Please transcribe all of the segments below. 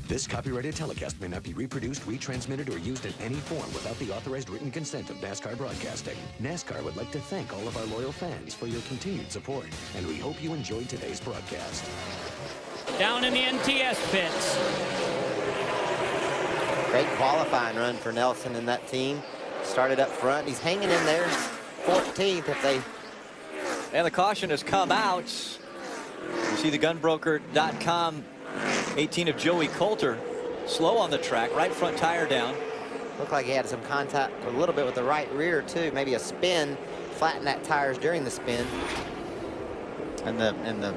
This copyrighted telecast may not be reproduced, retransmitted, or used in any form without the authorized written consent of NASCAR Broadcasting. NASCAR would like to thank all of our loyal fans for your continued support, and we hope you enjoyed today's broadcast. Down in the NTS pits. Great qualifying run for Nelson and that team. Started up front. He's hanging in there 14th if they... And the caution has come out. You see the gunbroker.com 18 of Joey Coulter slow on the track, right front tire down. Looked like he had some contact a little bit with the right rear too, maybe a spin, flattened that tires during the spin. And the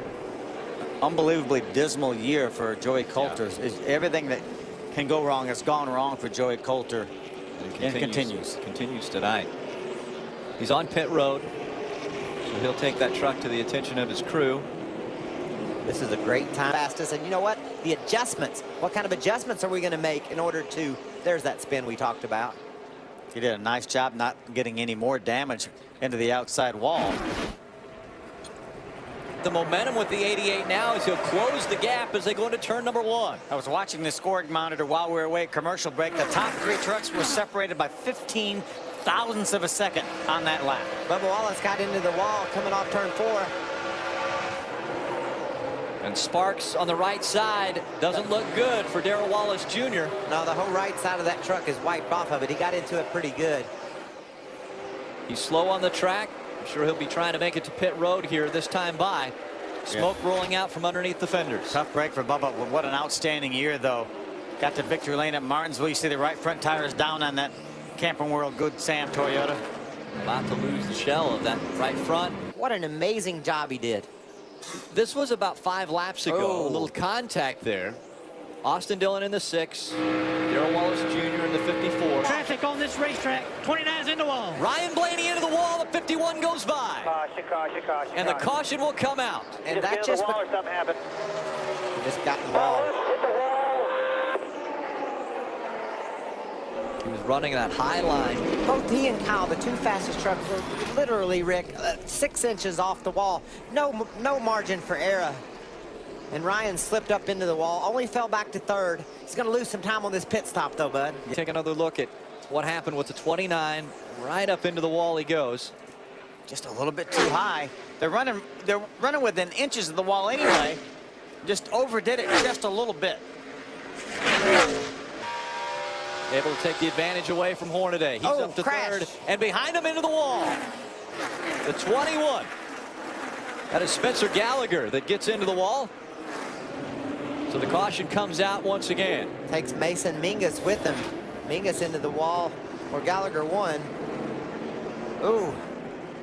unbelievably dismal year for Joey Coulter. Is everything that can go wrong has gone wrong for Joey Coulter, and continues tonight. He's on pit road, so he'll take that truck to the attention of his crew. This is a great time. Fastest, and you know what? The adjustments. What kind of adjustments are we going to make in order to? There's that spin we talked about. He did a nice job not getting any more damage into the outside wall. The momentum with the 88 now is he'll close the gap as they go into turn number 1. I was watching the scoring monitor while we were away at commercial break. The top 3 trucks were separated by 15 thousandths of a second on that lap. Bubba Wallace got into the wall coming off turn 4. And Sparks on the right side doesn't look good for Darrell Wallace Jr. No, the whole right side of that truck is wiped off of it. He got into it pretty good. He's slow on the track. I'm sure he'll be trying to make it to pit road here this time by. Smoke rolling out from underneath the fenders. Tough break for Bubba. What an outstanding year, though. Got to victory lane at Martinsville. You see the right front tire is down on that Camping World Good Sam Toyota. About to lose the shell of that right front. What an amazing job he did. This was about 5 laps ago. A little contact there. Austin Dillon in the 6. Darrell Wallace Jr. in the 54. Traffic on this racetrack. 29's in the wall. Ryan Blaney into the wall. The 51 goes by. Caution. And the caution will come out. And that just... Or something happened. He just got involved. He was running that high line. Both he and Kyle, the 2 fastest trucks, were literally, Rick, 6 inches off the wall. No margin for error. And Ryan slipped up into the wall, only fell back to 3rd. He's going to lose some time on this pit stop, though, bud. Take another look at what happened with the 29. Right up into the wall he goes. Just a little bit too high. They're running within inches of the wall anyway. Just overdid it just a little bit. Able to take the advantage away from Hornaday. He's up to crash. 3rd, and behind him into the wall. The 21. That is Spencer Gallagher that gets into the wall. So the caution comes out once again. Takes Mason Mingus with him. Mingus into the wall, or Gallagher won. Ooh.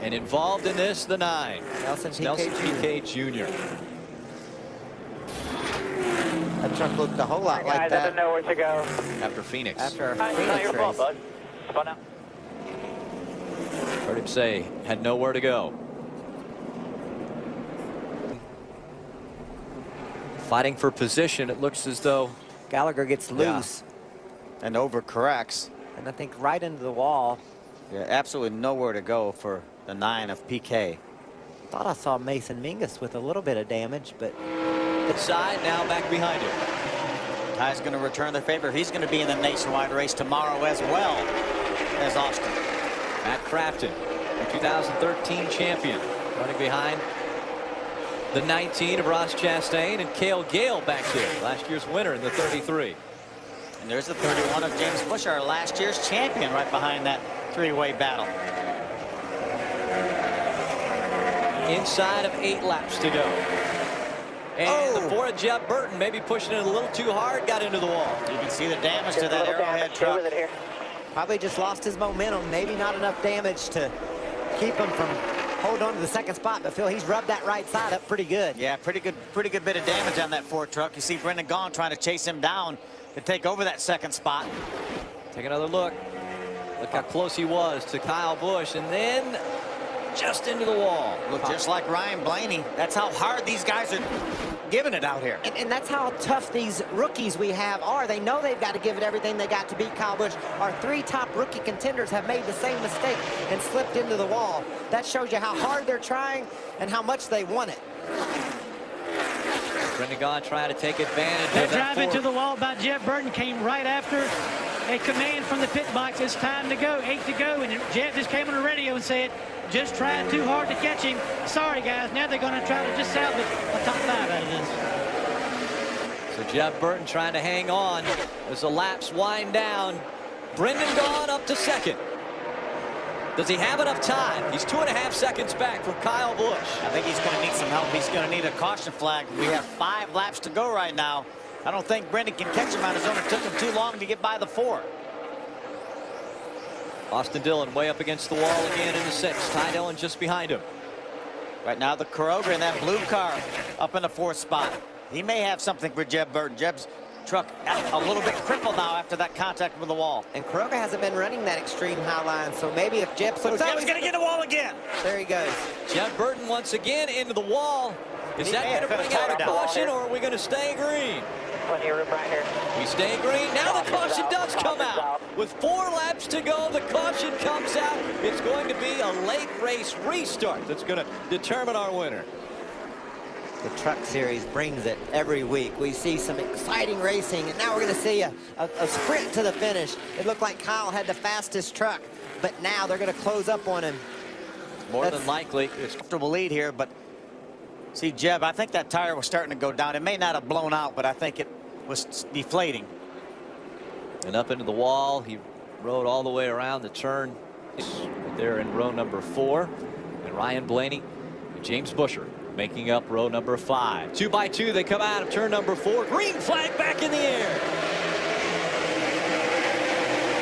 And involved in this, the 9. Nelson Piquet Jr. That truck looked a whole lot like Guys, I that. didn't know where to go. After Phoenix. After a Not Phoenix your fault, race. bud. Spun out. Heard him say, had nowhere to go. Fighting for position, it looks as though Gallagher gets loose. And overcorrects. And I think right into the wall. Yeah, absolutely nowhere to go for the 9 of PK. Thought I saw Mason Mingus with a little bit of damage, but... Side now back behind him. Ty's going to return the favor. He's going to be in the nationwide race tomorrow as well as Austin. Matt Crafton, the 2013 champion, running behind the 19 of Ross Chastain, and Cale Gale back there, last year's winner in the 33. And there's the 31 of James Bush, our last year's champion, right behind that 3-way battle. Inside of 8 laps to go. And the 4 of Jeff Burton maybe pushing it a little too hard, got into the wall. You can see the damage to that Arrowhead truck. Probably just lost his momentum. Maybe not enough damage to keep him from holding on to the 2nd spot. But Phil, he's rubbed that right side up pretty good. Yeah, pretty good bit of damage on that Ford truck. You see Brendan Gaughan trying to chase him down to take over that 2nd spot. Take another look. Look how close he was to Kyle Busch, and then just into the wall. Look just like Ryan Blaney. That's how hard these guys are giving it out here. And that's how tough these rookies we have are. They know they've got to give it everything they got to beat Kyle Busch. Our 3 top rookie contenders have made the same mistake and slipped into the wall. That shows you how hard they're trying and how much they want it. Brendan Gaughan trying to take advantage That of that drive into forward. the wall by Jeb Burton came right after a command from the pit box. It's time to go, 8 to go. And Jeb just came on the radio and said, just trying too hard to catch him. Sorry, guys. Now they're going to try to just salvage a top 5 out of this. So Jeb Burton trying to hang on as the laps wind down. Brendan Gaughan up to second. Does he have enough time? He's 2.5 seconds back from Kyle Busch. I think he's going to need some help. He's going to need a caution flag. We have 5 laps to go right now. I don't think Brendan can catch him on his own. It took him too long to get by the 4. Austin Dillon way up against the wall again in the 6th. Ty Dillon just behind him. Right now, the Kuroga in that blue car up in the 4th spot. He may have something for Jeb Burton. Jeb's truck a little bit crippled now after that contact with the wall. And Kuroga hasn't been running that extreme high line, so maybe if Jeb slips out, Jeb's going to get the wall again. there he goes. Jeb Burton once again into the wall. Is He that may going have to bring finished out a down. caution, or are we going to stay green? Plenty of room right here. We stay green. Now the caution does come out. With 4 laps to go, the caution comes out. It's going to be a late race restart that's going to determine our winner. The Truck Series brings it every week. We see some exciting racing, and now we're going to see a sprint to the finish. It looked like Kyle had the fastest truck, but now they're going to close up on him. More than likely, it's A comfortable lead here, but see, Jeb, I think that tire was starting to go down. It may not have blown out, but I think it was deflating. and up into the wall. He rode all the way around the turn there in row number 4. And Ryan Blaney and James Buescher making up row number 5. 2 by 2, they come out of turn number 4. Green flag back in the air.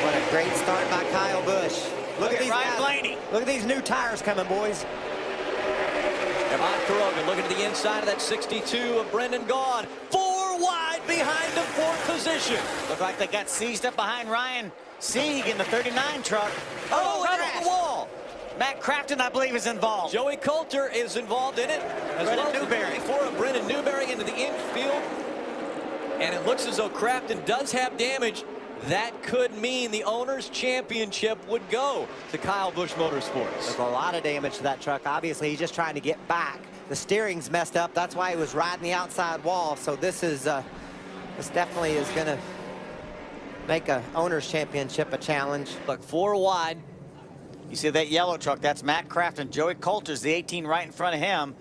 What a great start by Kyle Busch. Look at these Ryan guys. Blaney. Look at these new tires coming, boys. Ivan Kuroga looking to the inside of that 62 of Brendan Gaughan. 4 wide behind the 4th position. Look like they got seized up behind Ryan Sieg in the 39 truck. Oh, right on the wall. Matt Crafton, I believe, is involved. Joey Coulter is involved in it, as Brendan well as Newberry. the 24 of Brendan Newberry into the infield. And it looks as though Crafton does have damage. That could mean the owner's championship would go to Kyle Busch Motorsports. There's a lot of damage to that truck. Obviously, he's just trying to get back. The steering's messed up. That's why he was riding the outside wall. So this definitely is going to make a owner's championship a challenge. Look, 4 wide. You see that yellow truck, that's Matt Crafton. Joey Coulter's the 18 right in front of him.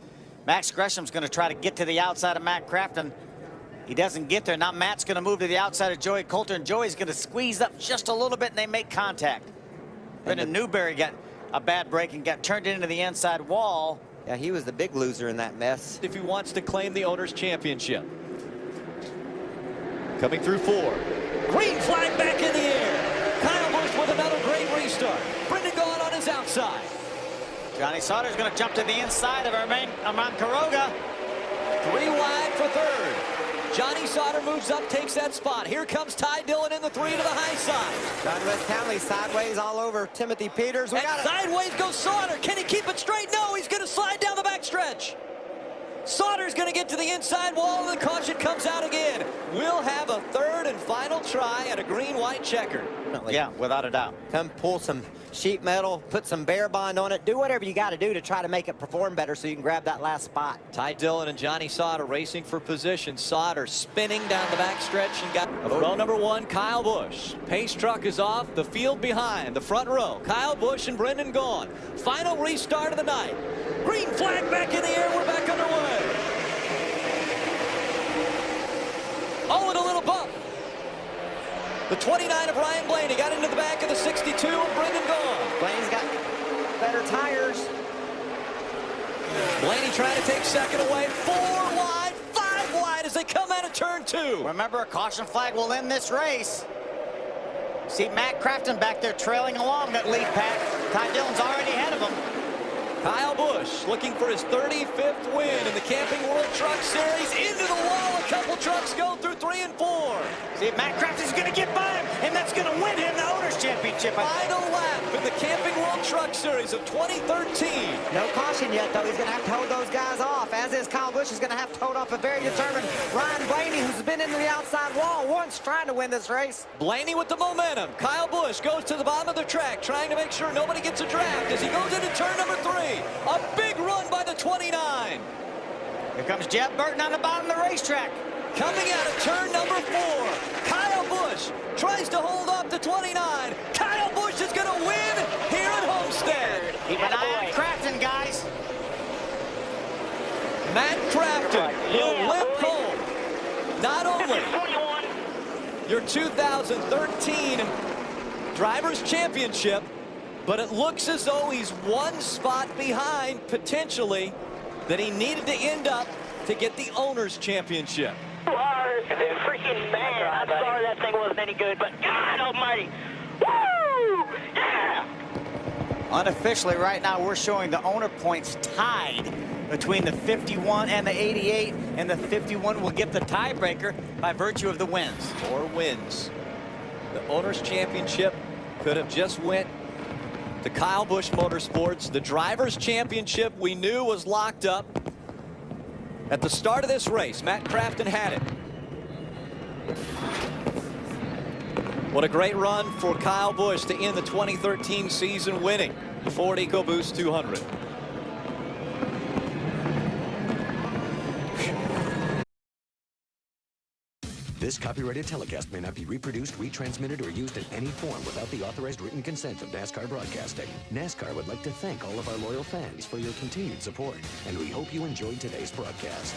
Max Gresham's going to try to get to the outside of Matt Crafton. He doesn't get there. Now Matt's going to move to the outside of Joey Coulter, and Joey's going to squeeze up just a little bit, and they make contact. Brendan Newberry got a bad break and got turned into the inside wall. Yeah, he was the big loser in that mess. If he wants to claim the owner's championship. Coming through 4. Green flag back in the air. Kyle Busch with another great restart. Brendan Gaughan on his outside. Johnny Sauter's going to jump to the inside of Armand Kuroga. 3 wide for 3rd. Johnny Sauter moves up, takes that spot. Here comes Ty Dillon in the 3 to the high side. John West Townley sideways all over Timothy Peters. We And got it. sideways goes Sauter. Can he keep it straight? No, he's going to slide down the backstretch. Sauter's going to get to the inside wall, and the caution comes out again. We'll have a 3rd and final try at a green-white checker. Yeah, without a doubt. Come pull some sheet metal, put some bear bond on it. Do whatever you got to do to try to make it perform better so you can grab that last spot. Ty Dillon and Johnny Sauter racing for position. Sauter spinning down the backstretch and got row number 1, Kyle Busch. Pace truck is off, the field behind, the front row. Kyle Busch and Brendan Gaughan. Final restart of the night. Green flag back in the air, we're back underway. Oh, and a little bump. The 29 of Ryan Blaney got into the back of the 62 of Brendan Gaughan. Blaney's got better tires. Blaney trying to take second away. 4 wide, 5 wide as they come out of turn 2. Remember, a caution flag will end this race. See Matt Crafton back there trailing along that lead pack. Ty Dillon's already ahead of him. Kyle Busch looking for his 35th win in the Camping World Truck Series. Into the wall, a couple trucks go through 3 and 4. See, Matt Crafton's going to get by him, and that's going to win him the owner's championship. Final lap in the Camping World Truck Series of 2013. No caution yet, though. He's going to have to hold those guys off, as is Kyle Busch is going to have to hold off a very determined Ryan Blaney, who's been into the outside wall once trying to win this race. Blaney with the momentum. Kyle Busch goes to the bottom of the track, trying to make sure nobody gets a draft as he goes into turn number 3. A big run by the 29. Here comes Jeb Burton on the bottom of the racetrack. Coming out of turn number 4, Kyle Busch tries to hold up to 29. Kyle Busch is going to win here at Homestead. Keep an eye on Crafton, guys. Matt Crafton will limp home not only your 2013 Drivers' Championship, but it looks as though he's one spot behind, potentially, that he needed to end up to get the Owners' Championship. You are a freaking man. I'm sorry that thing wasn't any good, but God almighty. Woo! Yeah! Unofficially, right now, we're showing the owner points tied between the 51 and the 88, and the 51 will get the tiebreaker by virtue of the wins. 4 wins. The Owners' Championship could have just went to Kyle Busch Motorsports. The Drivers' Championship we knew was locked up. At the start of this race, Matt Crafton had it. What a great run for Kyle Busch to end the 2013 season winning the Ford EcoBoost 200. This copyrighted telecast may not be reproduced, retransmitted, or used in any form without the authorized written consent of NASCAR Broadcasting. NASCAR would like to thank all of our loyal fans for your continued support, and we hope you enjoyed today's broadcast.